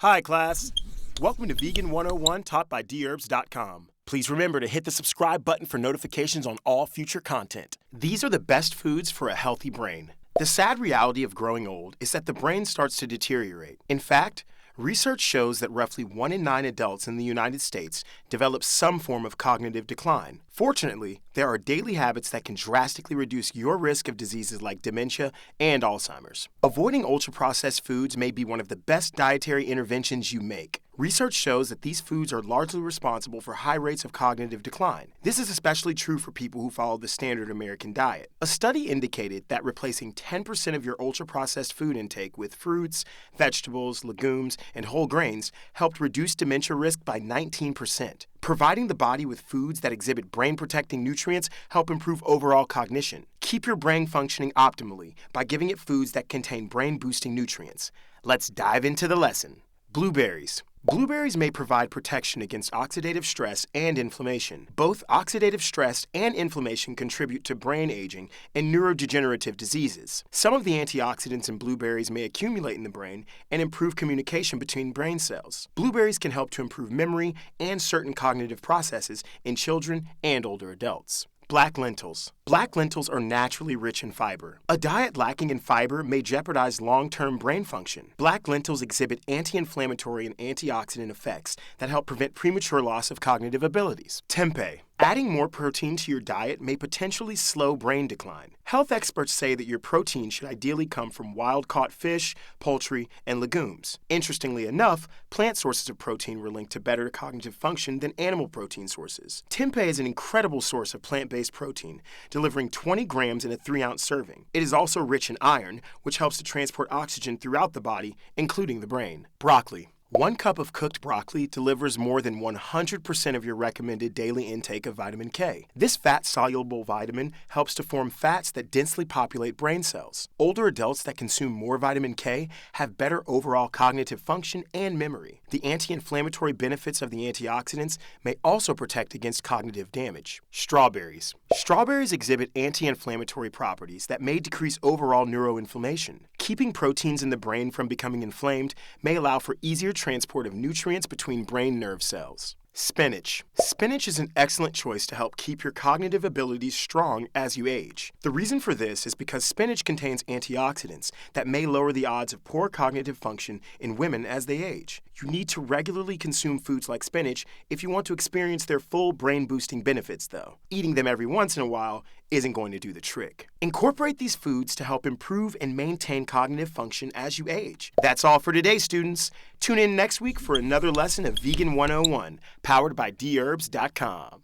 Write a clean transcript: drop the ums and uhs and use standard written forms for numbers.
Hi, class. Welcome to Vegan 101 taught by Dherbs.com. Please remember to hit the subscribe button for notifications on all future content. These are the best foods for a healthy brain. The sad reality of growing old is that the brain starts to deteriorate. In fact, research shows that roughly 1 in 9 adults in the United States develop some form of cognitive decline. Fortunately, there are daily habits that can drastically reduce your risk of diseases like dementia and Alzheimer's. Avoiding ultra-processed foods may be one of the best dietary interventions you make. Research shows that these foods are largely responsible for high rates of cognitive decline. This is especially true for people who follow the standard American diet. A study indicated that replacing 10% of your ultra-processed food intake with fruits, vegetables, legumes, and whole grains helped reduce dementia risk by 19%. Providing the body with foods that exhibit brain-protecting nutrients help improve overall cognition. Keep your brain functioning optimally by giving it foods that contain brain-boosting nutrients. Let's dive into the lesson. Blueberries. Blueberries may provide protection against oxidative stress and inflammation. Both oxidative stress and inflammation contribute to brain aging and neurodegenerative diseases. Some of the antioxidants in blueberries may accumulate in the brain and improve communication between brain cells. Blueberries can help to improve memory and certain cognitive processes in children and older adults. Black lentils. Black lentils are naturally rich in fiber. A diet lacking in fiber may jeopardize long-term brain function. Black lentils exhibit anti-inflammatory and antioxidant effects that help prevent premature loss of cognitive abilities. Tempeh. Adding more protein to your diet may potentially slow brain decline. Health experts say that your protein should ideally come from wild-caught fish, poultry, and legumes. Interestingly enough, plant sources of protein were linked to better cognitive function than animal protein sources. Tempeh is an incredible source of plant-based protein, delivering 20 grams in a 3-ounce serving. It is also rich in iron, which helps to transport oxygen throughout the body, including the brain. Broccoli. 1 cup of cooked broccoli delivers more than 100% of your recommended daily intake of vitamin K. This fat-soluble vitamin helps to form fats that densely populate brain cells. Older adults that consume more vitamin K have better overall cognitive function and memory. The anti-inflammatory benefits of the antioxidants may also protect against cognitive damage. Strawberries. Strawberries exhibit anti-inflammatory properties that may decrease overall neuroinflammation. Keeping proteins in the brain from becoming inflamed may allow for easier transport of nutrients between brain nerve cells. Spinach. Spinach is an excellent choice to help keep your cognitive abilities strong as you age. The reason for this is because spinach contains antioxidants that may lower the odds of poor cognitive function in women as they age. You need to regularly consume foods like spinach if you want to experience their full brain-boosting benefits, though. Eating them every once in a while isn't going to do the trick. Incorporate these foods to help improve and maintain cognitive function as you age. That's all for today, students. Tune in next week for another lesson of Vegan 101, powered by Dherbs.com.